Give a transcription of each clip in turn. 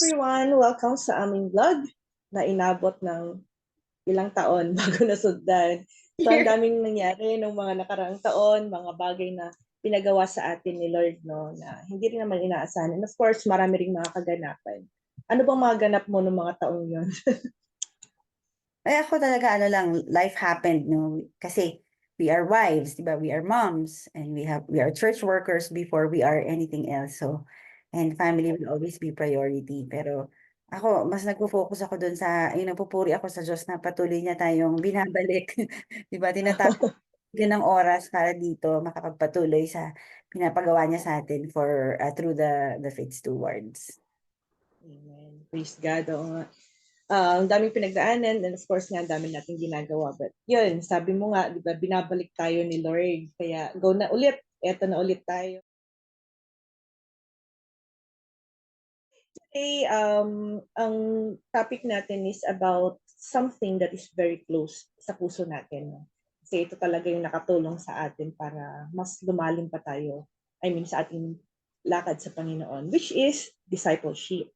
everyone! Welcome sa aming vlog na inabot ng ilang taon bago nasundan. So, ang daming nangyari nung mga nakaraang taon, mga bagay na pinagawa sa atin ni Lord, no, na hindi rin naman inaasahan. And of course, marami ring mga kaganapan. Ano bang mga ganap mo nung mga taong yun? Ay ako talaga life happened, no? Kasi we are wives, 'di ba? We are moms and we are church workers before we are anything else. So, and family will always be priority. Pero ako, mas nagfo-focus ako dun sa, nagpupuri ako sa Diyos na patuloy niya tayong binabalik. 'Di ba? Tinatawag ng oras para dito makapagpatuloy sa pinapagawa niya sa atin for through the faith stewards. Amen. Praise God. Oo nga. Ang daming pinagdaanan and of course nga ang dami nating ginagawa. But yun, sabi mo nga, di ba, binabalik tayo ni Lord. Kaya go na ulit. Eto na ulit tayo. Today, ang topic natin is about something that is very close sa puso natin. No? Kasi ito talaga yung nakatulong sa atin para mas lumalim pa tayo. I mean, sa ating lakad sa Panginoon, which is discipleship.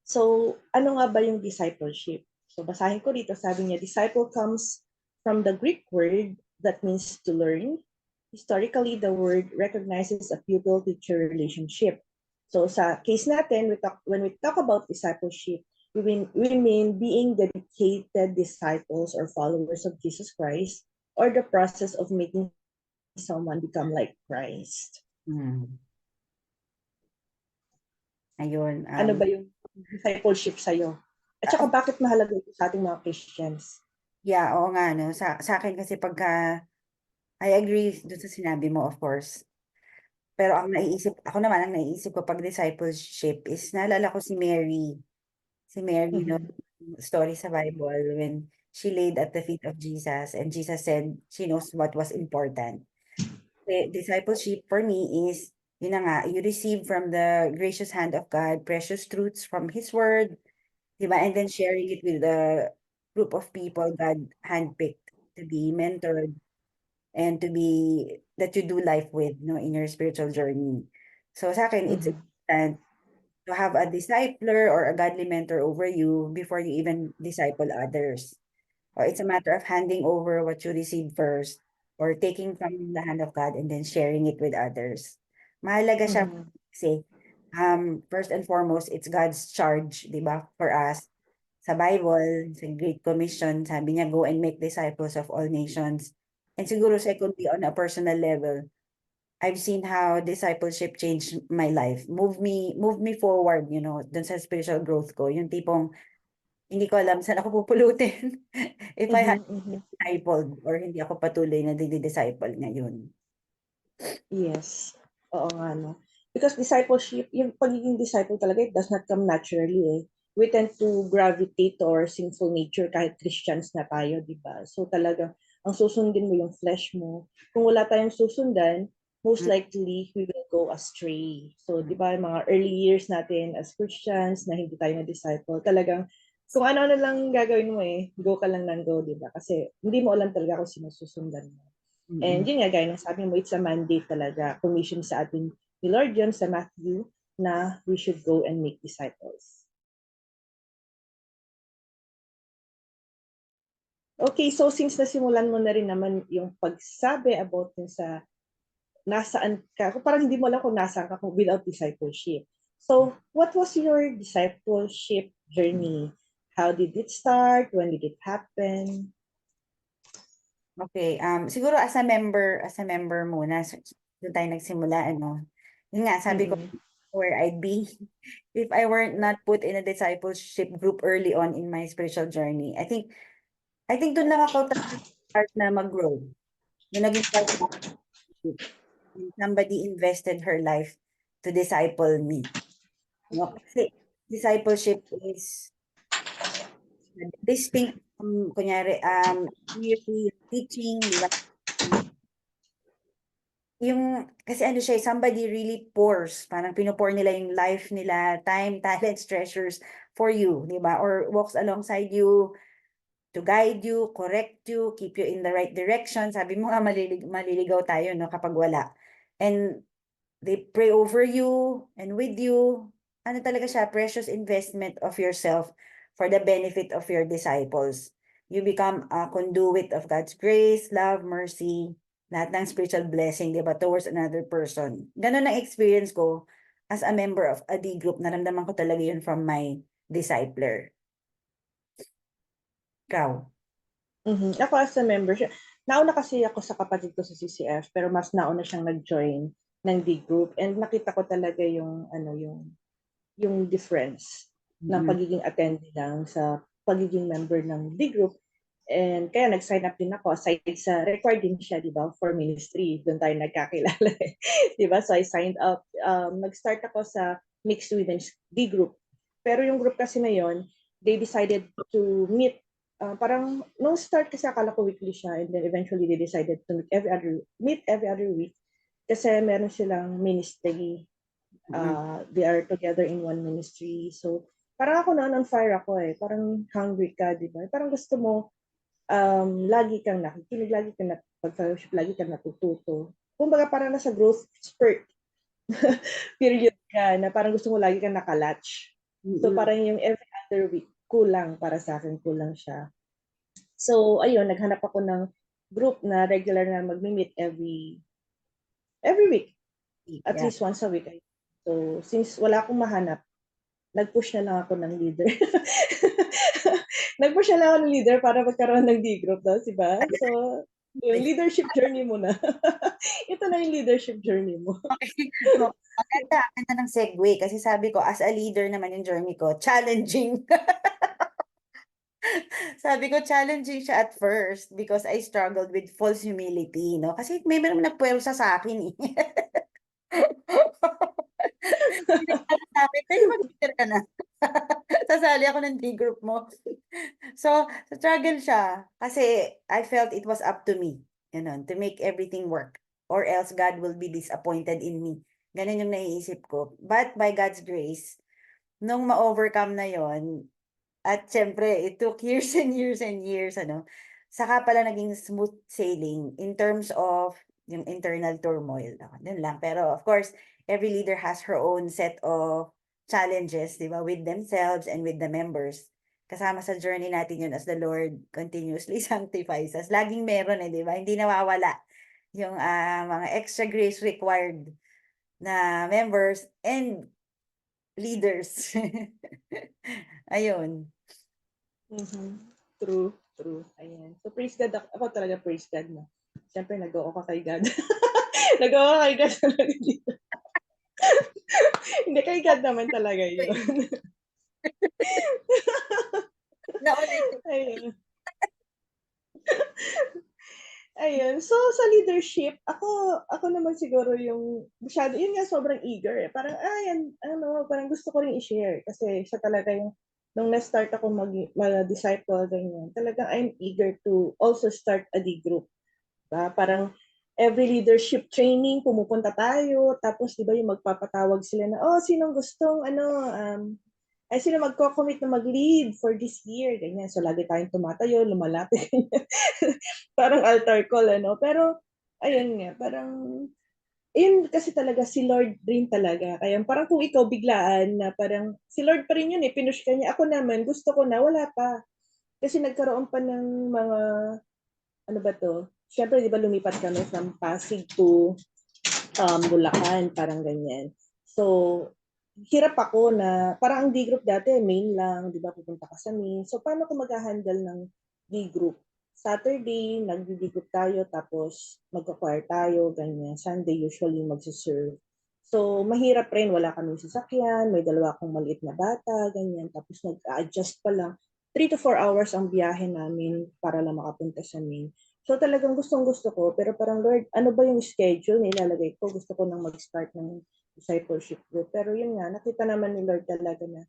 So, ano nga ba yung discipleship? So, basahin ko dito, sabi niya, disciple comes from the Greek word that means to learn. Historically, the word recognizes a pupil-teacher relationship. So, sa case natin, when we talk about discipleship, we mean being dedicated disciples or followers of Jesus Christ, or the process of making someone become like Christ. Hmm. Ayun, Ano ba yung discipleship sa'yo? At saka bakit mahalaga ito sa ating mga Christians? yeah, oo nga, no? Sa akin kasi I agree dun sa sinabi mo, of course. Pero ako naman, ang naiisip ko pag discipleship is naalala ko si Mary. Si Mary, no? Mhm. Story sa Bible when she laid at the feet of Jesus and Jesus said she knows what was important. Discipleship for me is, yun na nga, you receive from the gracious hand of God precious truths from His Word, diba? And then sharing it with the group of people God handpicked to be mentored and to be that you do life with, no, in your spiritual journey. So sa akin, it's Mhm. important to have a discipler or a godly mentor over you before you even disciple others. Or it's a matter of handing over what you received first or taking from the hand of God and then sharing it with others. Mahalaga siya Mhm. kasi first and foremost, it's God's charge, di ba, for us. Sa Bible, sa Great Commission, sabi niya, go and make disciples of all nations. And siguro secondly, on a personal level, I've seen how discipleship changed my life. Move me forward, dun sa spiritual growth ko. Yung tipong, hindi ko alam saan ako pupulutin if I Mhm. had Mhm. discipled or hindi ako patuloy na dinidisciple ngayon. Yes. Oo nga, no? Because discipleship, yung pagiging disciple talaga, it does not come naturally eh. We tend to gravitate to our sinful nature kahit Christians na tayo, di ba? So talagang, ang susundin mo yung flesh mo. Kung wala tayong susundan, most Mm. likely we will go astray. So, di ba, mga early years natin as Christians na hindi tayo na-disciple, talagang kung ano-ano lang gagawin mo eh, go ka lang ng go, di ba? Kasi hindi mo alam talaga kung sino susundan mo. And Mm. yun nga, gaya ng sabi mo, it's a mandate talaga, commission sa atin ni Lord John sa Matthew na we should go and make disciples. Okay, so since nasimulan mo na rin naman yung pagsabi about yung sa nasaan ka, parang hindi mo alam kung nasaan ka kung without discipleship. So, what was your discipleship journey? How did it start? When did it happen? Okay, siguro as a member muna, doon tayo nagsimula, ano. Yun nga, sabi ko, Mm-mm. where I'd be if I were not put in a discipleship group early on in my spiritual journey. I think doon lang ako start na mag-grow. Yung naging part ng discipleship. Somebody invested her life to disciple me. No? Kasi discipleship is distinct from, kunyari, theory, teaching, di ba? Yung, kasi ano siya, somebody really pours, parang pinupour nila yung life nila, time, talents, treasures for you, di ba? Or walks alongside you to guide you, correct you, keep you in the right direction. Sabi mo nga, maliligaw tayo, no, kapag wala. And they pray over you and with you. ano talaga siya, precious investment of yourself for the benefit of your disciples. You become a conduit of God's grace, love, mercy, lahat ng spiritual blessing, di ba, towards another person. Ganun ang experience ko as a member of a D group. Naramdaman ko talaga yun from my discipler. Ikaw? Ako as a member, nauna kasi ako sa kapatid ko sa CCF, pero mas nauna siyang nag-join ng D group, and nakita ko talaga yung yung difference ng pagiging attendee lang sa pagiging member ng D group. And kaya nag-sign up din ako, aside sa required din siya, di ba, for ministry. Doon tayo nagkakilala. Di ba? So I signed up. Nag-start ako sa Mixed Women's D group. Pero yung group kasi na yon, they decided to meet. Parang, nung start kasi akala ko weekly siya, and then eventually they decided to meet every other week. Kasi meron silang ministry. They are together in one ministry. So, parang ako noon on fire ako eh. Parang hungry ka, di ba? Parang gusto mo, lagi kang nakikinig, lagi kang pag-fellowship, lagi kang natututo. Kumbaga parang nasa growth spurt period ka na parang gusto mo lagi kang nakalatch. So parang yung every other week, kulang para sa akin, kulang siya. So ayun, naghanap ako ng group na regular na mag-meet every week. At Yeah. least once a week. So since wala akong mahanap, nag-push na lang ako ng leader. Nag-push na lang ako ng leader para magkaroon ng D-group daw, di ba? So, yung leadership journey mo na. Ito na yung leadership journey mo. Okay. No, maganda ng segue kasi sabi ko, as a leader naman yung journey ko, challenging. Sabi ko, challenging siya at first because I struggled with false humility, no? Kasi may mga nagpuwersa sa akin eh. Sabi, pwede mag-leader ka na. Sasali ako ng D-group mo. So, struggle siya kasi I felt it was up to me, to make everything work or else God will be disappointed in me. Ganun yung naiisip ko. But by God's grace, nung ma-overcome na yon, at syempre, it took years and years and years, saka pala naging smooth sailing in terms of yung internal turmoil. Dun lang. Pero of course, every leader has her own set of challenges, di ba, with themselves and with the members. Kasama sa journey natin yun as the Lord continuously sanctifies us. Laging meron di ba? Hindi nawawala yung mga extra grace required na members and leaders. Ayun. True, true. Ayan. So, praise God. Ako talaga praise God na. Siyempre, nag-o ka kay God. Nag-o ka kay God talaga dito. Hindi, kay God naman talaga yun. Naulit. Ayun. Ayun. So, sa leadership, ako naman siguro yung masyado, yun nga, sobrang eager eh. Parang, parang gusto ko rin i-share. Kasi siya talaga yung, nung na-start ako mag-disciple, ganyan, talagang I'm eager to also start a D group. Diba? Parang, every leadership training, pumupunta tayo, tapos, di ba, yung magpapatawag sila na, sinong gustong, ay sino magko-commit na mag-lead for this year, ganyan. So, lagi tayong tumatayo, lumalapit, parang altar call, Pero, ayun nga, parang, yun kasi talaga, si Lord rin talaga. Kaya parang kung ikaw biglaan na parang, si Lord pa rin yun eh, pinush ka niya. Ako naman, gusto ko na, wala pa. Kasi nagkaroon pa ng mga, ano ba to? Siyempre, di ba lumipat kami from Pasig to Bulacan, parang ganyan. So, hirap ako na, parang ang D-group dati, main lang, di ba, pupunta ka sa main. So, paano ko mag-handle ng D-group? Saturday, nag-D-group tayo, tapos mag-choir tayo, ganyan. Sunday, usually mag-serve. So, mahirap rin, wala kaming sasakyan, may dalawa akong maliit na bata, ganyan. Tapos nag-adjust pa lang. 3 to 4 hours ang biyahe namin para lang makapunta sa main. So talagang gustong-gusto ko, pero parang Lord, ano ba yung schedule na ilalagay ko? Gusto ko nang mag-start ng discipleship group. Pero yun nga, nakita naman ni Lord talaga na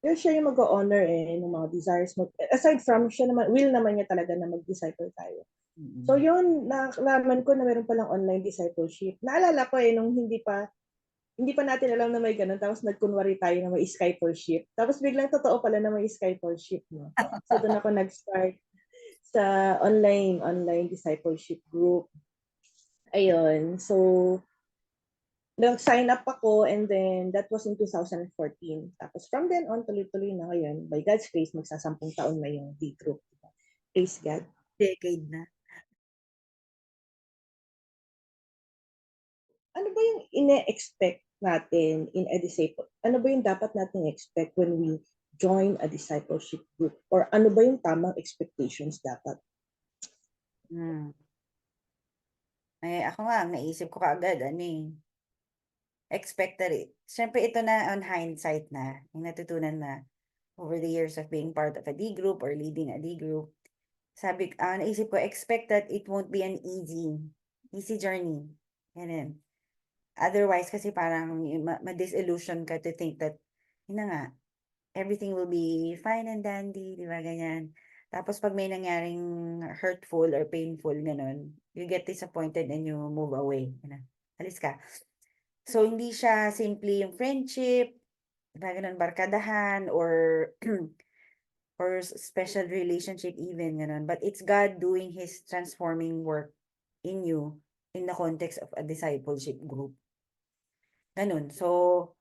yun siya yung mag-honor ng mga desires mo. Aside from, siya naman, will naman niya talaga na mag-disciple tayo. So yun, nalaman ko na meron palang online discipleship. Naalala ko nung hindi pa natin alam na may ganun. Tapos nagkunwari tayo na may Skypeship. Tapos biglang totoo pala na may Skypeship. No? So doon ako nag-start sa online discipleship group. Ayun. So, Nag-sign up ako and then that was in 2014. Tapos from then on, tuloy-tuloy na ngayon. By God's grace, magsasampung taon na yung D group. Praise God. Decade na. Ano ba yung ine-expect natin in a disciple? Ano ba yung dapat natin expect when we join a discipleship group? Or ano ba yung tamang expectations dapat? Hmm. Ako nga, ang naisip ko kaagad, expected it. Siyempre ito na on hindsight na, yung natutunan na over the years of being part of a D group or leading a D group. Naisip ko, expect that it won't be an easy journey. Ganun. Otherwise, kasi parang ma-disillusion ka to think that, yun na nga, everything will be fine and dandy, di ba, ganyan. Tapos pag may nangyaring hurtful or painful, ganun, you get disappointed and you move away. Alis ka. So, hindi siya simply yung friendship, di ba, ganun, barkadahan, or or special relationship even, ganun. But it's God doing His transforming work in you in the context of a discipleship group. Ganun. So,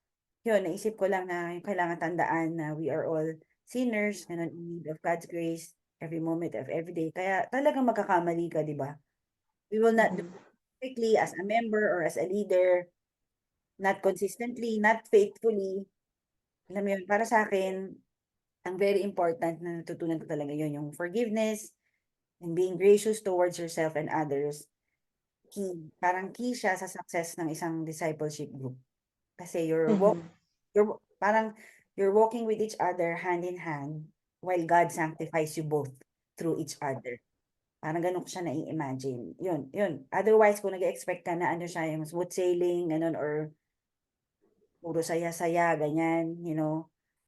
yun, naisip ko lang na yung kailangan tandaan na we are all sinners, ganun, in need of God's grace every moment of every day. Kaya talagang magkakamali ka, di ba? We will not do Mhm. it perfectly as a member or as a leader, not consistently, not faithfully. Alam mo yun, para sa akin, ang very important na natutunan ko talaga yun, yung forgiveness and being gracious towards yourself and others. Parang key siya sa success ng isang discipleship group. Kasi Mhm. parang you're walking with each other hand in hand while God sanctifies you both through each other. Parang ganun ko siya nai-imagine. Yun. Otherwise, kung nag-expect ka na ano siya, yung smooth sailing, ganun, or puro saya-saya, ganyan,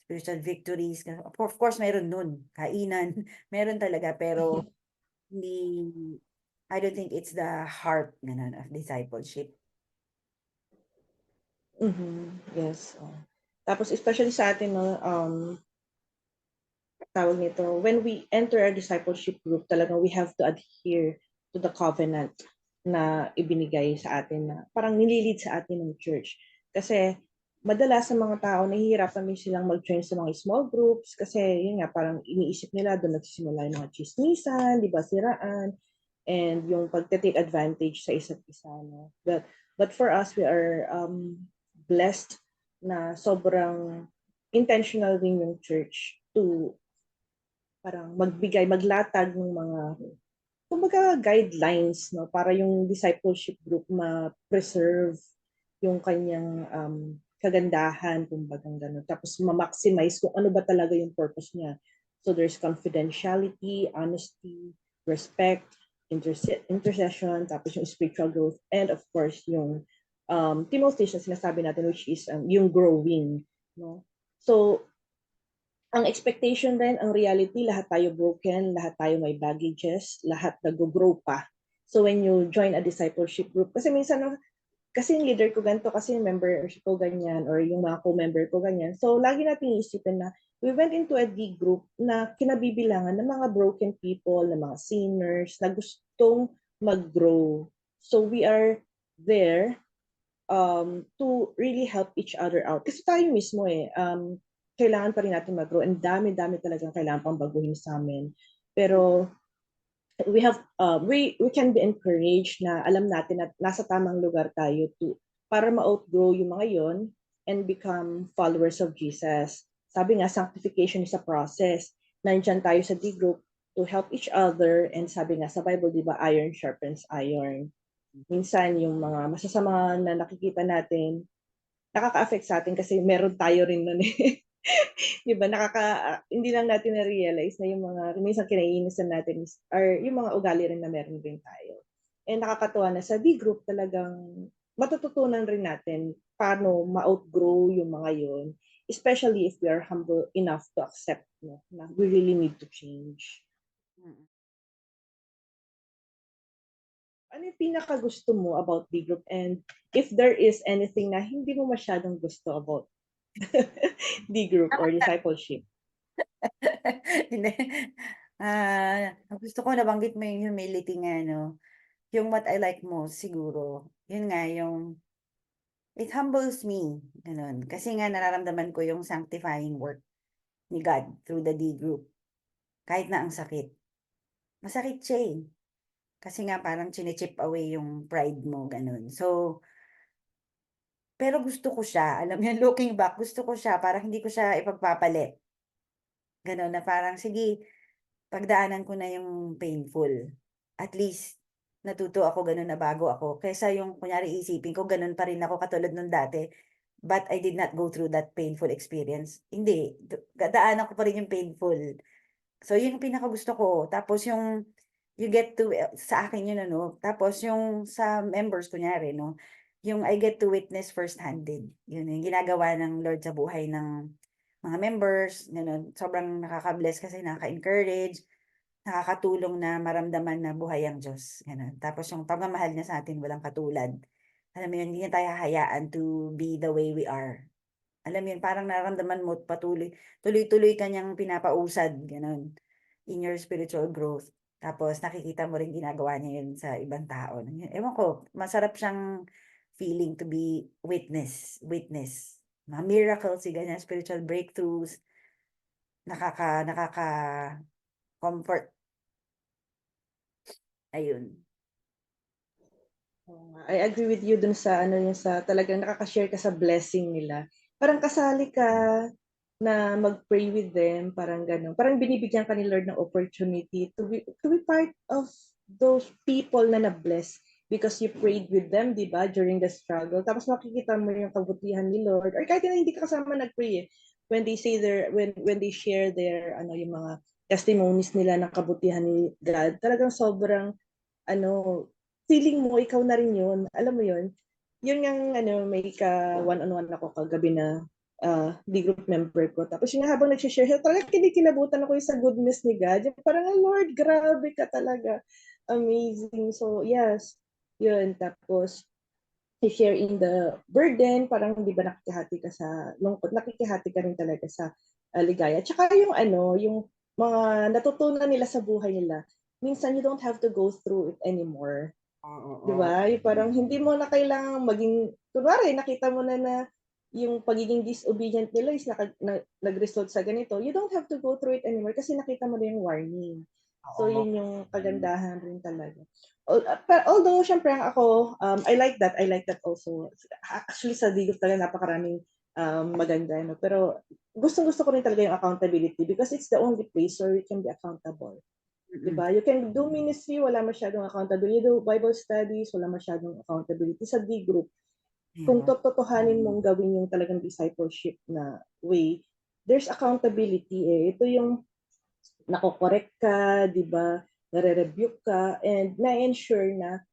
spiritual victories. Of course, meron nun. Kainan, meron talaga. Pero, hindi, I don't think it's the heart, ganun, of discipleship. Mhm. Yes. Tapos especially sa atin, no, tawag nito, when we enter a discipleship group, talagang we have to adhere to the covenant na ibinigay sa atin na parang nililid sa atin ng church. Kasi madalas sa mga tao, nahihirapan din silang mag-join sa mga small groups kasi yun nga, parang iniisip nila doon nagsisimula yung mga chismisan, di ba, siraan, and yung pagte-take advantage sa isa't isa. No? But for us, we are blessed na sobrang intentional din yung church to parang maglatag ng mga kumbaga guidelines, no, para yung discipleship group ma-preserve yung kanyang kagandahan, kumbaga gano'n. Tapos ma-maximize kung ano ba talaga yung purpose niya. So there's confidentiality, honesty, respect, intercession, tapos yung spiritual growth, and of course yung Timothy na sinasabi natin, which is yung growing. No? So ang expectation din, ang reality, lahat tayo broken, lahat tayo may baggages, lahat nag-grow pa. So when you join a discipleship group, kasi minsan, kasi yung leader ko ganito, kasi yung member ko ganyan, or yung mga co-member ko ganyan. So lagi natin iisipin na we went into a D group na kinabibilangan ng mga broken people, ng mga sinners, na gustong mag-grow. So we are there to really help each other out. Kasi tayo mismo kailangan pa rin natin mag-grow. And dami-dami talagang kailangan pang baguhin sa amin. Pero we can be encouraged na alam natin na nasa tamang lugar tayo para ma-outgrow yung mga yon and become followers of Jesus. Sabi nga, sanctification is a process. Nandiyan tayo sa D group to help each other, and sabi nga sa Bible, di ba, iron sharpens iron. Minsan yung mga masasama na nakikita natin, nakaka-affect sa atin kasi meron tayo rin nun eh. 'Di ba, hindi lang natin na-realize na yung mga minsan kinaiinisan natin or yung mga ugali rin na meron rin tayo. And nakakatuwa na sa D group talagang matututunan rin natin paano ma-outgrow yung mga yun, especially if we are humble enough to accept, no, na we really need to change. Mm. Ano yung pinakagusto mo about D group, and if there is anything na hindi mo masyadong gusto about D group or discipleship? Hindi. Ang gusto ko nabanggit mo yung humility nga, 'no? Yung what I like most siguro, yun nga yung it humbles me, ganun. Kasi nga nararamdaman ko yung sanctifying work ni God through the D group. Kahit na ang sakit. Masakit siya eh. Kasi nga parang chine-chip away yung pride mo, ganun. So, pero gusto ko siya. Alam mo yun, looking back, gusto ko siya. Parang hindi ko siya ipagpapalit. Ganun na parang, sige, pagdaanan ko na yung painful. At least, natuto ako ganun na bago ako. Kaysa yung, kunyari, isipin ko, ganun pa rin ako katulad nung dati. But I did not go through that painful experience. Hindi. Daanan ko pa rin yung painful. So, yun yung pinakagusto ko. Tapos yung, you get to, sa akin yun, ano. Tapos yung sa members, kunyari, no. Yung I get to witness first-handed. Yun yung ginagawa ng Lord sa buhay ng mga members. Ganun. Sobrang nakaka-bless kasi nakaka-encourage, nakakatulong na maramdaman na buhay ang Diyos. Ganun. Tapos yung pagmamahal niya sa atin, walang katulad. Alam mo yun, hindi niya tayo hahayaan to be the way we are. Alam mo yun, parang nararamdaman mo tuloy-tuloy ka niyang pinapausad, ganun, in your spiritual growth. Tapos nakikita mo rin ginagawa niya yun sa ibang tao. Ewan ko, masarap siyang feeling to be witness. Mga miracles, ganyan, spiritual breakthroughs, nakaka-comfort. Ayun. Oo nga. I agree with you dun sa ano yung sa talagang nakaka-share ka sa blessing nila. Parang kasali ka na mag-pray with them, parang gano'n. Parang binibigyan ka ni Lord ng opportunity to be part of those people na na-bless because you prayed with them, di ba, during the struggle. Tapos makikita mo yung kabutihan ni Lord. Or kahit na hindi ka kasama nag-pray eh. When they say when they share their ano yung mga testimonies nila ng kabutihan ni God, talagang sobrang ano, feeling mo ikaw na rin yun. Alam mo yun? Yun yung ano, may ka one-on-one ako kagabi na di group member ko. Tapos yung habang nag-share, talaga kinikilabutan ako yung sa goodness ni God. Yung parang, "Oh, Lord, grabe ka talaga. Amazing." So, yes, yun. Tapos, i-share in the burden, parang di ba nakikihati ka sa lungkot, nakikihati ka rin talaga sa ligaya. Tsaka yung ano, yung mga natutunan nila sa buhay nila, minsan you don't have to go through it anymore. Di Oo. ba? Yung parang hindi mo na kailangang maging, kunwari, nakita mo na yung pagiging disobedient nila is nag-result sa ganito, you don't have to go through it anymore kasi nakita mo na yung warning. So, Oo. yun yung kagandahan rin talaga. Although, syempre, ako, I like that. I like that also. Actually, sa Digos talaga napakaraming maganda. No? Pero, gustong-gusto ko rin talaga yung accountability because it's the only place where we can be accountable. Mm-mm. Diba? You can do ministry, wala masyadong accountability. You do Bible studies, wala masyadong accountability. Sa D group, kung Yeah. totohanin mong gawin yung talagang discipleship na way, there's accountability eh. Ito yung nakokorek ka, di ba? Nare-rebuke ka, and na-ensure na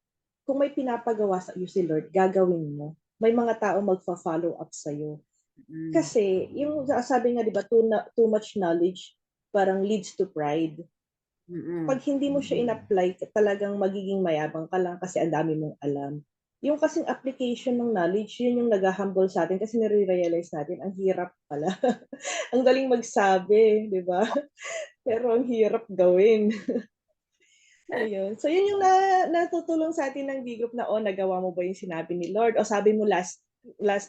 kung may pinapagawa sa iyo si Lord, gagawin mo. May mga tao magfa-follow up sa'yo. Mm. Kasi, yung sabi nga, di ba, too much knowledge parang leads to pride. Pag Mm. hindi mo siya in-apply, talagang magiging mayabang ka lang kasi ang dami mong alam. Yung kasing application ng knowledge, yun yung nag-humble sa atin kasi nare-realize natin, ang hirap pala. Ang galing magsabi, di ba? Pero ang hirap gawin. Ayun. So, yun yung natutulong sa atin ng D-group na, nagawa mo ba yung sinabi ni Lord? O sabi mo last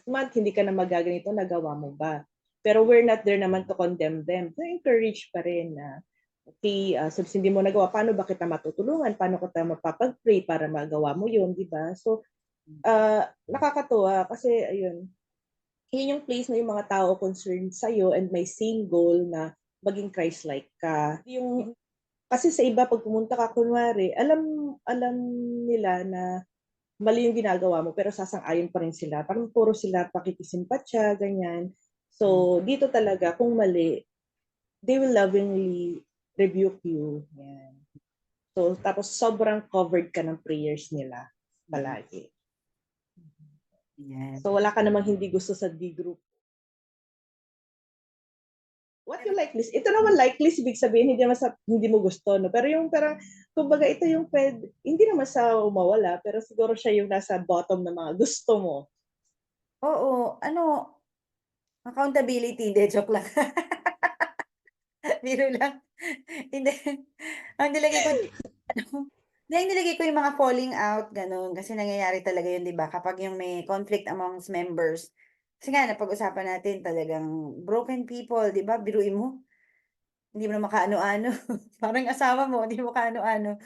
month, hindi ka na magaganito, nagawa mo ba? Pero we're not there naman to condemn them. To encourage pa rin na, okay, so hindi mo nagawa, paano ba kita matutulungan? Paano kita mapapag-pray para magawa mo yun, di ba? So, nakakatuwa kasi, ayun, yun yung place na yung mga tao concerned sa'yo and may same goal na maging Christ-like ka. Yung kasi sa iba, pag pumunta ka, kunwari, alam nila na mali yung ginagawa mo, pero sasang-ayon pa rin sila. Parang puro sila pakikisimpatya, ganyan. Mm. So, dito talaga, kung mali, they will lovingly rebuke you. Yan. So, tapos sobrang covered ka ng prayers nila Mm. palagi. Yes. So, wala ka namang hindi gusto sa D group. What you like list? Ito naman like list, ibig sabihin hindi mo gusto, no? Pero yung parang, kumbaga ito yung hindi naman sa umawala, pero siguro siya yung nasa bottom ng mga gusto mo. Oo, accountability, hindi, joke lang. Biro lang. Hindi. Ang nilagay ko, ano, Kaya nilagay ko yung mga falling out, gano'n. Kasi nangyayari talaga yun, 'di ba? Kapag yung may conflict amongst members. Kasi nga, napag-usapan natin talagang broken people, 'di ba? Biruin mo, hindi mo na makaano-ano. Parang asawa mo, hindi mo kaano-ano.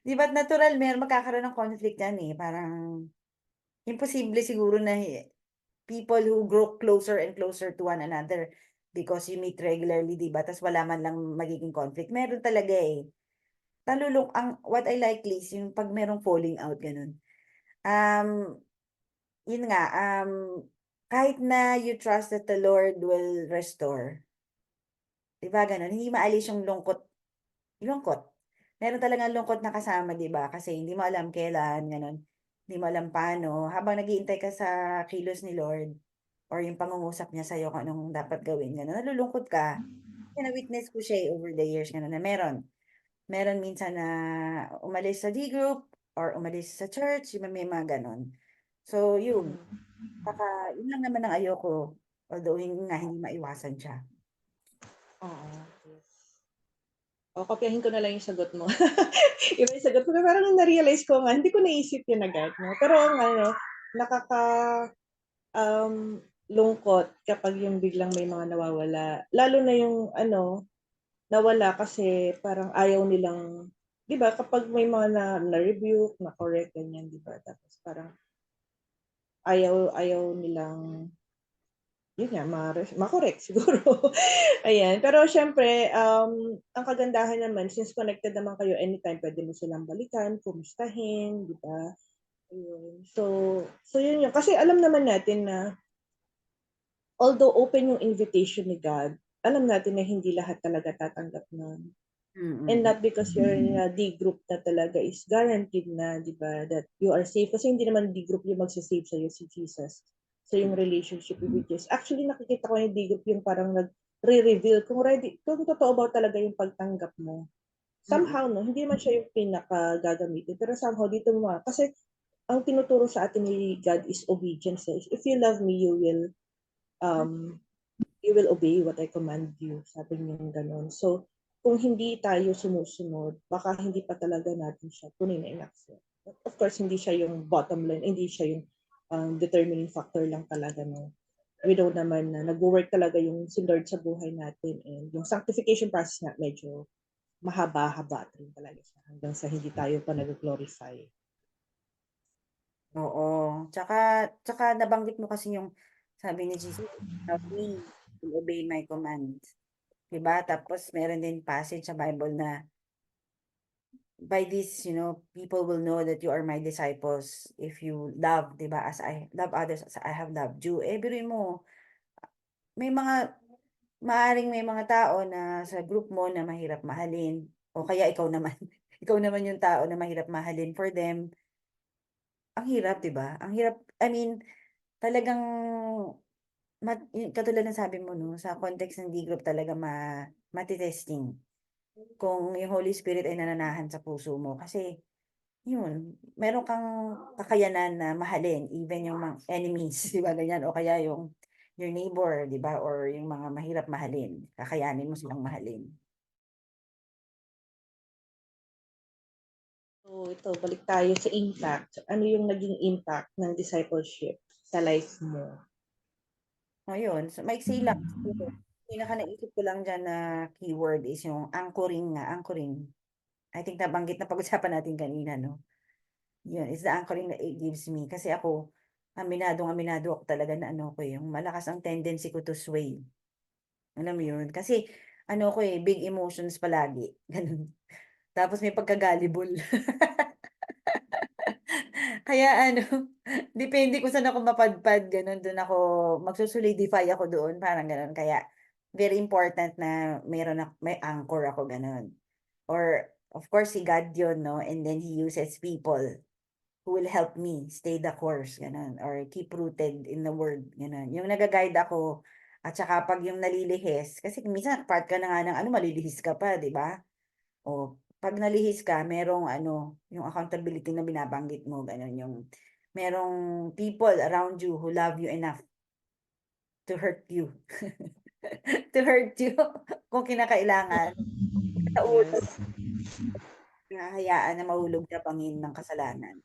'Di ba't natural magkakaroon ng conflict yan, eh. Parang imposible siguro na people who grow closer and closer to one another because you meet regularly, 'di ba? Tas wala man lang magiging conflict. Meron talaga, eh. What I like is yung 'pag merong falling out, gano'n. Um, Yun nga, kahit na you trust that the Lord will restore, 'di ba gano'n? Hindi maalis yung lungkot. Meron talagang lungkot na kasama, 'di ba? Kasi hindi mo alam kailan, gano'n. Hindi mo alam paano, habang naghihintay ka sa kilos ni Lord or yung pangungusap niya sa'yo kung anong dapat gawin, gano'n, nalulungkot ka. Kasi na-witness ko siya, eh, over the years, gano'n, na meron minsan na umalis sa D-group or umalis sa church, may mga gano'n. So yun, yun lang naman ang ayoko, although yun nga hindi maiwasan siya. Oo, yes. O, kopyahin ko na lang yung sagot mo. Iba yung sagot ko, pero parang na-realize ko nga, hindi ko naisip yun agad, no? Pero ang ano, nakaka, lungkot kapag yung biglang may mga nawawala. Lalo na yung ano, nawala kasi parang ayaw nilang, 'di ba kapag may mga na-rebuke, na-correct, ganyan, 'di ba? Tapos parang ayaw nilang, yun nga, ma-correct siguro. Ayan. Pero siyempre, ang kagandahan naman, since connected naman kayo, anytime pwede mo silang balikan, kumustahin, 'di ba? Ayun. So yun yun. Kasi alam naman natin na although open yung invitation ni God, alam natin na hindi lahat talaga tatanggap nun. And Mm. not because you're in a D group na talaga is guaranteed na, 'di ba, that you are safe. Kasi hindi naman D group yung magsa-save sa'yo, si Jesus. So yung relationship with Jesus. Actually, nakikita ko yung D group yung parang nagre-reveal kung ready, kung totoo ba talaga yung pagtanggap mo. Mm. Somehow, no, hindi man siya yung pinaka gagamitin, pero somehow dito mo kasi ang tinuturo sa atin ni God is obedience. Eh. If you love me, um, you will obey what I command you. Sabi niya gano'n. So, kung hindi tayo sumusunod, baka hindi pa talaga natin siya tunay na in-accept. Of course, hindi siya yung bottom line, hindi siya yung determining factor lang talaga. No? We know naman na nag-work talaga yung si Lord sa buhay natin and yung sanctification process nga medyo mahaba-haba rin talaga siya hanggang sa hindi tayo pa nag-glorify. Oo, tsaka nabanggit mo kasi yung sabi ni Jesus, "Love me, will obey my commands." 'Di ba? Tapos meron din passage sa Bible na, "By this, people will know that you are my disciples if you love," 'di ba, "as I love others as I have loved you." Eh, biruin mo, may mga tao na sa group mo na mahirap mahalin o kaya ikaw naman, ikaw naman yung tao na mahirap mahalin for them. Ang hirap, 'di ba? Ang hirap, I mean, talagang yung katulad ng sabi mo 'no, sa context ng D-group talaga mate-testing kung yung Holy Spirit ay nananahan sa puso mo. Kasi yun, meron kang kakayanan na mahalin even yung mga enemies, 'di ba, ganyan, o kaya yung your neighbor, 'di ba, or yung mga mahirap mahalin, kakayanin mo silang mahalin. So ito, balik tayo sa impact. Ano yung naging impact ng discipleship sa life mo? Ayun, so maiksi lang siguro, naisip ko lang diyan na keyword is yung anchoring nga, anchoring. I think nabanggit na pag-usapan natin kanina 'no? Yun, it's the anchoring that it gives me. Kasi ako, aminadong-aminado ako talaga na ano ko, yung malakas ang tendency ko to sway. Alam mo yun? Kasi ano ko, eh, big emotions palagi, gano'n. Tapos may pagka-gullible. Kaya ano, depende kung saan ako mapadpad, gano'n, do'n ako magso-solidify ako doon, parang gano'n. Kaya very important na may anchor ako, gano'n. Or of course si God yun 'no, and then He uses people who will help me stay the course, gano'n, or keep rooted in the word, gano'n. Yung naga-guide ako at saka 'pag yung nalilihis, kasi minsan part ka na nga ng ano, malilihis ka pa, 'di ba? O 'pag nalihis ka merong ano, yung accountability na binabanggit mo, gano'n, yung merong people around you who love you enough to hurt you. To hurt you kung kinakailangan. Sa ulo. Yes. Hahayaan na mahulog na bangin ng kasalanan.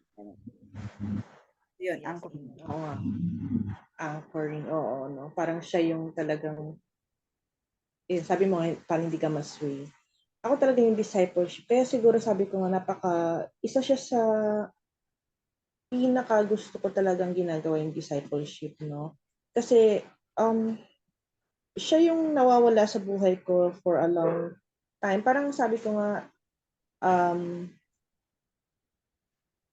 Yun, Yes, ang oo nga. Anchoring, oo, no? Parang siya yung talagang, sabi mo nga, parang hindi ka masway. Ako talaga yung discipleship. Kaya siguro sabi ko nga, isa siya sa pinaka gusto ko talagang ginagawa yung discipleship, no? Kasi, siya yung nawawala sa buhay ko for a long time. Parang sabi ko nga, um,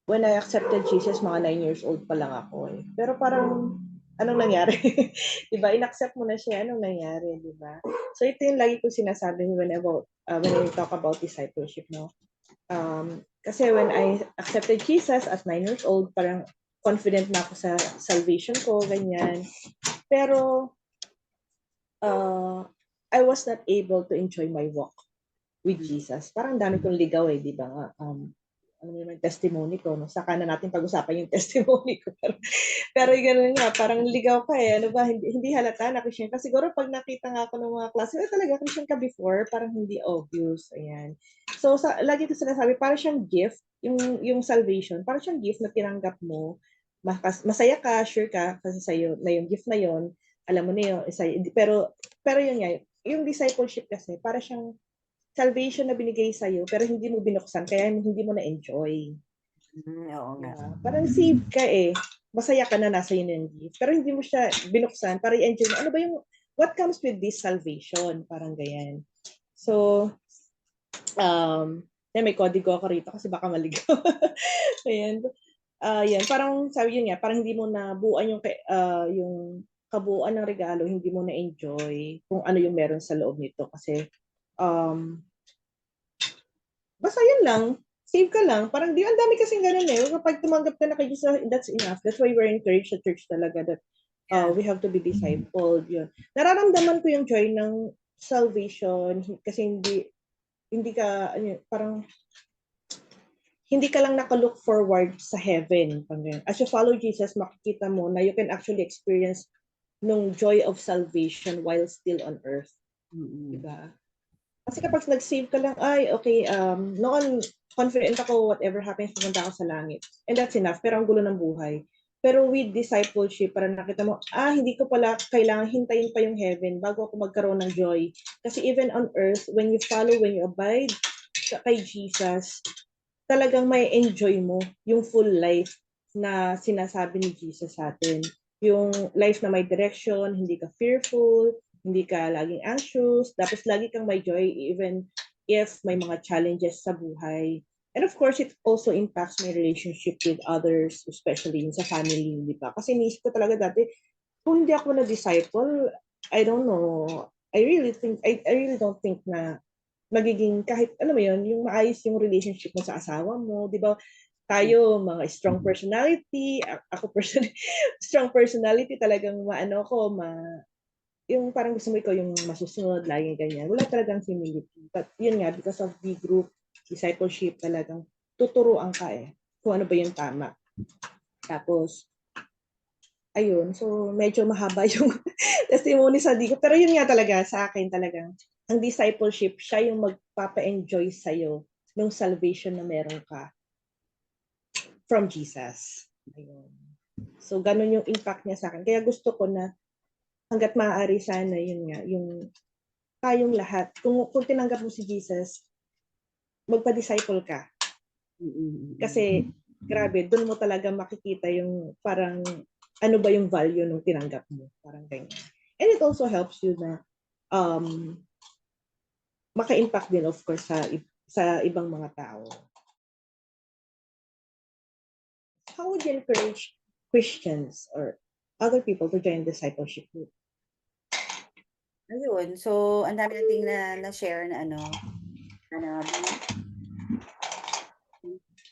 when I accepted Jesus, mga 9 years old pa lang ako eh. Pero parang, anong nangyari? Diba? In-accept mo na siya, anong nangyari, diba? So ito yung lagi ko sinasabi when I talk about discipleship, no? Kasi when I accepted Jesus at 9 years old, parang confident na ako sa salvation ko, ganyan. Pero, uh, I was not able to enjoy my walk with Jesus. Parang dami kong ligaw eh, di ba nga? Ano naman testimony ko, no? Saka na natin pag-usapan yung testimony ko. Pero yung gano'n nga, parang ligaw ka eh. Ano ba, hindi halata na Christian ka. Siguro pag nakita nga ako ng mga klase, talaga Christian ka before, parang hindi obvious. Ayan. So, lagi ko sinasabi, parang siyang gift, yung salvation, parang siyang gift na tinanggap mo. Masaya ka, sure ka, kasi sa'yo na yung gift na yon, alam mo na yun, pero yun nga, yung discipleship kasi, para siyang salvation na binigay sa'yo, pero hindi mo binuksan, kaya hindi mo na-enjoy. oo nga. Yeah. Parang save ka eh. Masaya ka na nasa yun yung gift. Pero hindi mo siya binuksan para i-enjoy mo. Ano ba yung, what comes with this salvation? Parang ganyan. So, may kodigo ako rito kasi baka maligaw. Ayan. Yan, parang sabi yun nga, parang hindi mo na buuan yung kabuuan ng regalo, hindi mo na-enjoy kung ano yung meron sa loob nito. Kasi, um, basta yun lang, save ka lang. Parang di, ang dami kasing ganun eh. Kapag tumanggap ka na kay Jesus, that's enough. That's why we're encouraged sa church talaga that Yeah. we have to be discipled. Yun. Nararamdaman ko yung joy ng salvation kasi hindi ka, parang, hindi ka lang nakalook forward sa heaven. As you follow Jesus, makikita mo na you can actually experience nung joy of salvation while still on earth. Diba? Kasi kapag nag-save ka lang, ay, okay, noon, confident ako, whatever happens, pumunta ako sa langit. And that's enough, pero ang gulo ng buhay. Pero with discipleship, para nakita mo, hindi ko pala kailangan hintayin pa yung heaven bago ako magkaroon ng joy. Kasi even on earth, when you follow, when you abide kay Jesus, talagang may enjoy mo yung full life na sinasabi ni Jesus sa atin. Yung life na may direction, hindi ka fearful, hindi ka laging anxious, tapos lagi kang may joy even if may mga challenges sa buhay. And of course, it also impacts my relationship with others, especially sa family, di ba? Kasi iniisip ko talaga dati, kung hindi ako na-disciple, I don't know, I really don't think na magiging kahit, ano mo yun, yung maayos yung relationship mo sa asawa mo, di ba? Tayo, mga strong personality, ako strong personality, talagang maano ko, yung parang gusto mo ikaw yung masusunod, laging ganyan. Wala talagang humility. But yun nga, because of the group discipleship, talagang tuturuan ka eh, kung ano ba yung tama. Tapos, ayun, so medyo mahaba yung testimony sa di ko. Pero yun nga talaga, sa akin talagang, ang discipleship, siya yung magpapa-enjoy sa'yo ng salvation na meron ka from Jesus. Ayun. So, ganun yung impact niya sa akin. Kaya gusto ko na hanggat maaari sana, yun nga, yung tayong lahat, kung tinanggap mo si Jesus, magpa-disciple ka. Kasi, grabe, doon mo talaga makikita yung parang, ano ba yung value nung tinanggap mo. Parang ganyan. And it also helps you na maka-impact din, of course, sa ibang mga tao. How would you encourage Christians or other people to join discipleship group? Ayun, so ang dami nating na-share na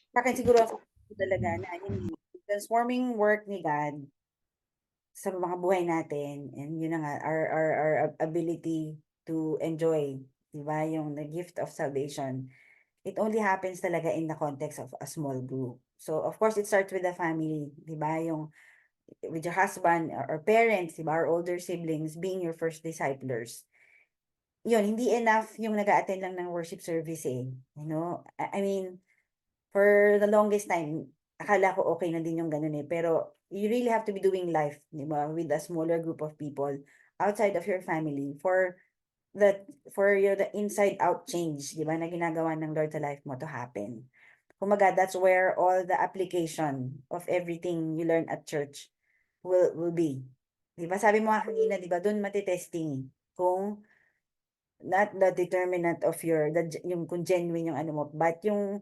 sa akin siguro ako talaga na yung transforming work ni God sa mga buhay natin, and yun na nga, our ability to enjoy, di ba, yung the gift of salvation. It only happens talaga in the context of a small group. So, of course, it starts with the family, di ba, yung with your husband or parents, di ba, or older siblings being your first disciplers. yun, hindi enough yung nag-a-attend lang ng worship service eh. You know, I mean, for the longest time, akala ko okay na din yung ganun eh. Pero you really have to be doing life, di ba, with a smaller group of people outside of your family that for your the inside out change, di ba, na ginagawa ng Lord sa life mo to happen. Kumaga, that's where all the application of everything you learn at church will be. Di ba? Sabi mo nga kanina, di ba, doon matitesting kung not the determinant of yung kung genuine yung ano mo, but yung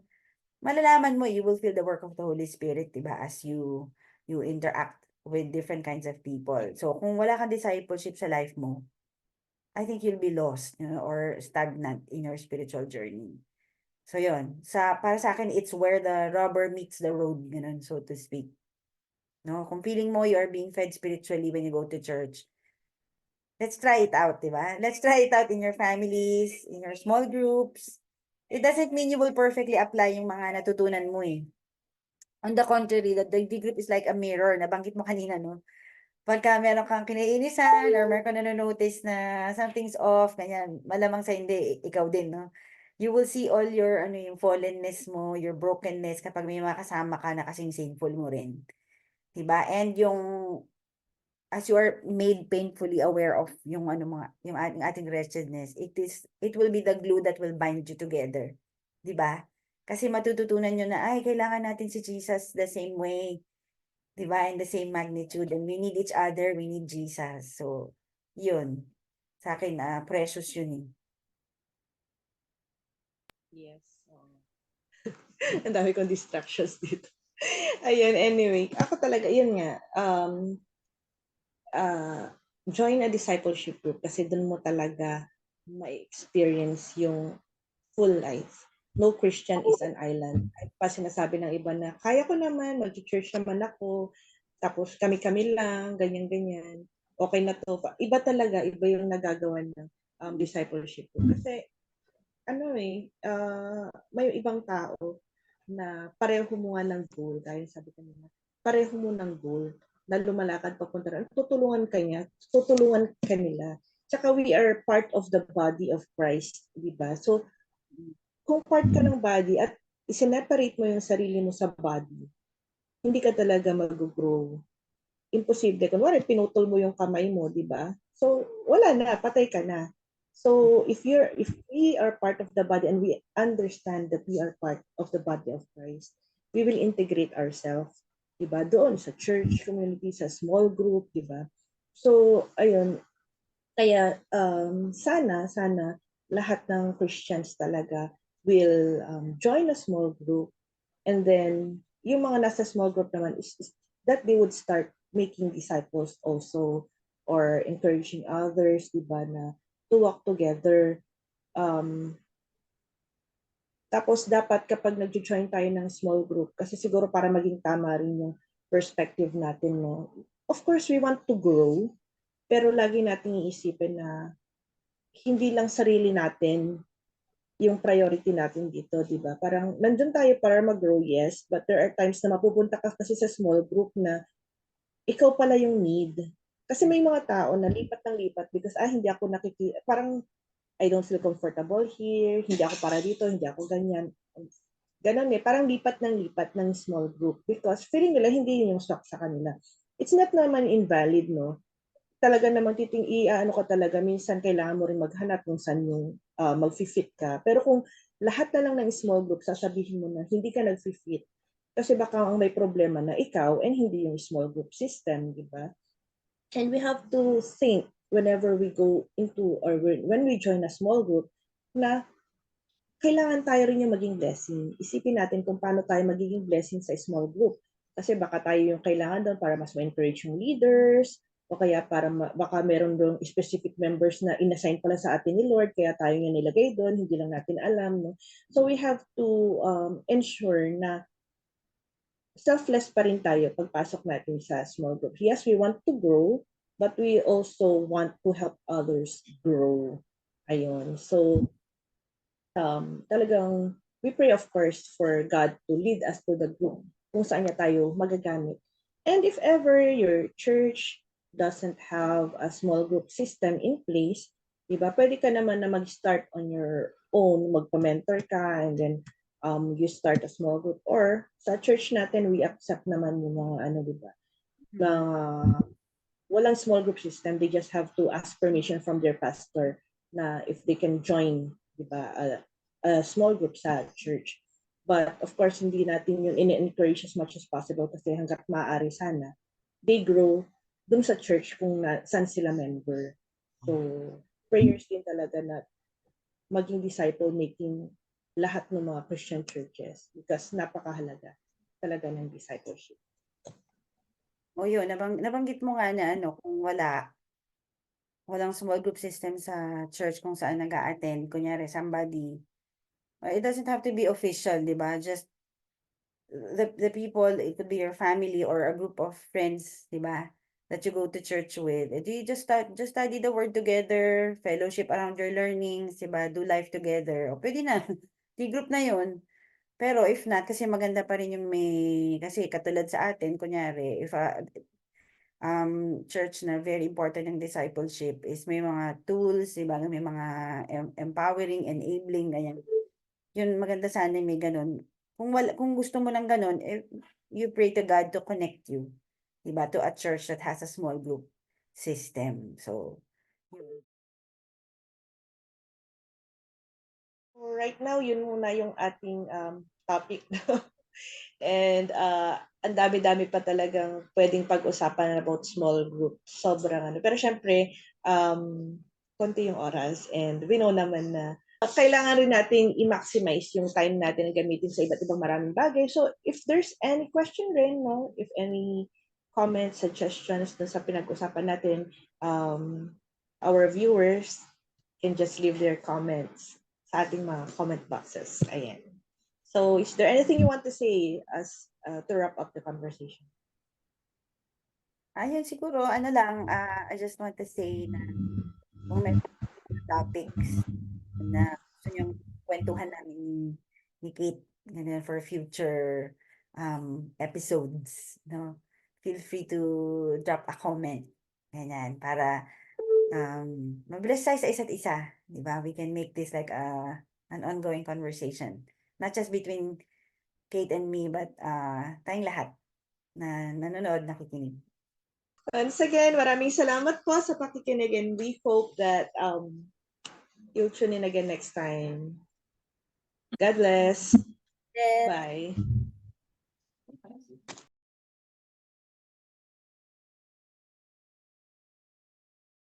malalaman mo, you will feel the work of the Holy Spirit, di ba, as you interact with different kinds of people. So, kung wala kang discipleship sa life mo, I think you'll be lost, you know, or stagnant in your spiritual journey. So, yun. Para sa akin, it's where the rubber meets the road, ganun, so to speak. No? Kung feeling mo you are being fed spiritually when you go to church, let's try it out, di ba? Let's try it out in your families, in your small groups. It doesn't mean you will perfectly apply yung mga natutunan mo eh. On the contrary, the group is like a mirror, nabanggit mo kanina, no? Pagka meron kang kiniinisan or meron kang nanonotice na something's off, ganyan, malamang sa hindi, ikaw din, no? You will see all your, ano, yung fallenness mo, your brokenness kapag may mga kasama ka na kasing sinful mo rin. Diba? And yung, as you are made painfully aware of yung ano mga, yung ating wretchedness, it will be the glue that will bind you together. Diba? Kasi matututunan nyo na, ay, kailangan natin si Jesus the same way. Diba? In the same magnitude. And we need each other. We need Jesus. So, yun. Sa akin, precious yun eh. Yes. Ang dami kong distractions dito. Ayun, anyway. Ako talaga, yun nga. Join a discipleship group kasi doon mo talaga ma-experience yung full life. No Christian is an island. Kahit pa sinasabi ng iba na, kaya ko naman, mag-church naman ako, tapos kami-kami lang, ganyan-ganyan. Okay na to. Iba talaga, iba yung nagagawa ng discipleship group. Kasi, may ibang tao na pareho mo nga ng goal, dahil sabi ko nila, pareho mo ng goal na lumalakad papunta rin. Tutulungan ka nila. Tsaka we are part of the body of Christ, di ba? So, kung part ka ng body at isineparate mo yung sarili mo sa body, hindi ka talaga mag-grow. Imposible. Kunwari, pinutol mo yung kamay mo, di ba? So, wala na, patay ka na. So, if we are part of the body and we understand that we are part of the body of Christ, we will integrate ourselves, di ba? Doon sa church community, sa small group, di ba? So, ayun, kaya sana lahat ng Christians talaga will join a small group, and then yung mga nasa small group naman is that they would start making disciples also, or encouraging others, di ba, na to walk together. Tapos dapat kapag nag-join tayo ng small group, kasi siguro para maging tama rin yung perspective natin, no? Of course, we want to grow, pero lagi nating iisipin na hindi lang sarili natin yung priority natin dito, di ba? Parang nandun tayo para mag-grow, yes, but there are times na mapupunta ka kasi sa small group na ikaw pala yung need. Kasi may mga tao na lipat ng lipat because, hindi ako parang I don't feel comfortable here, hindi ako para dito, hindi ako ganyan. Ganon eh, parang lipat ng small group because feeling nila hindi yun yung swak sa kanila. It's not naman invalid, no? Talaga namang ano ka talaga, minsan kailangan mo rin maghanap kung saan yung mag-fit ka. Pero kung lahat na lang ng small group, sasabihin mo na hindi ka nag-fit, kasi baka ang may problema na ikaw and hindi yung small group system, di ba? And we have to think whenever we go into or when we join a small group na kailangan tayo rin yung maging blessing. Isipin natin kung paano tayo magiging blessing sa small group. Kasi baka tayo yung kailangan doon para mas ma-encourage yung leaders, o kaya para baka meron doon specific members na inassign pala sa atin ni Lord, kaya tayo yung nilagay doon, hindi lang natin alam. No? So we have to ensure na selfless pa rin tayo pagpasok natin sa small group. Yes, we want to grow, but we also want to help others grow. Ayun. So, talagang we pray of course for God to lead us to the group kung saan niya tayo magagamit. And if ever your church doesn't have a small group system in place, Diba? Pwede ka naman na mag-start on your own, magpa-mentor ka, and then you start a small group. Or sa church natin, we accept naman yung mga ano, diba? Na walang small group system. They just have to ask permission from their pastor na if they can join, diba, a small group sa church. But of course, hindi natin yung ini-encourage as much as possible kasi hanggat maaari sana, they grow dun sa church kung saan sila member. So, prayers din talaga na maging disciple making lahat ng mga Christian churches because napakahalaga talaga ng discipleship. O yun, nabanggit mo nga na ano, kung walang small group system sa church kung saan nag-a-attend, kunyari somebody, it doesn't have to be official, di ba? Just the people, it could be your family or a group of friends, di ba? That you go to church with. You just study the word together, fellowship around your learnings, di ba? Do life together. O pwede na. Di group na yun. Pero if not, kasi maganda pa rin yung kasi katulad sa atin, kunyari, if church na very important ng discipleship is may mga tools, diba? May mga empowering, enabling, ganyan. Yun, maganda sana may ganun. Kung gusto mo lang ganun, you pray to God to connect you, diba? To a church that has a small group system. So, right now, yun muna yung ating topic. And ang dami-dami pa talagang pwedeng pag-usapan about small group. Sobrang ano. Pero syempre, konti yung oras and we know naman na kailangan rin nating i-maximize yung time natin na gamitin sa iba't ibang maraming bagay. So if there's any question rin, no? If any comments, suggestions dun sa pinag-usapan natin, our viewers can just leave their comments sa ating mga comment boxes. Ayan. So, is there anything you want to say as to wrap up the conversation? ayun siguro, ano lang, I just want to say na kung may topics na gusto niyong kwentuhan namin ni Kate ganyan, for future episodes, no? Feel free to drop a comment. Ganyan, para mabilis tayo sa isa't isa. Di ba? We can make this like an ongoing conversation. Not just between Kate and me, but tayong lahat na nanonood, nakikinig. Once again, maraming salamat po sa pakikinig and we hope that you'll tune in again next time. God bless. Yes. Bye.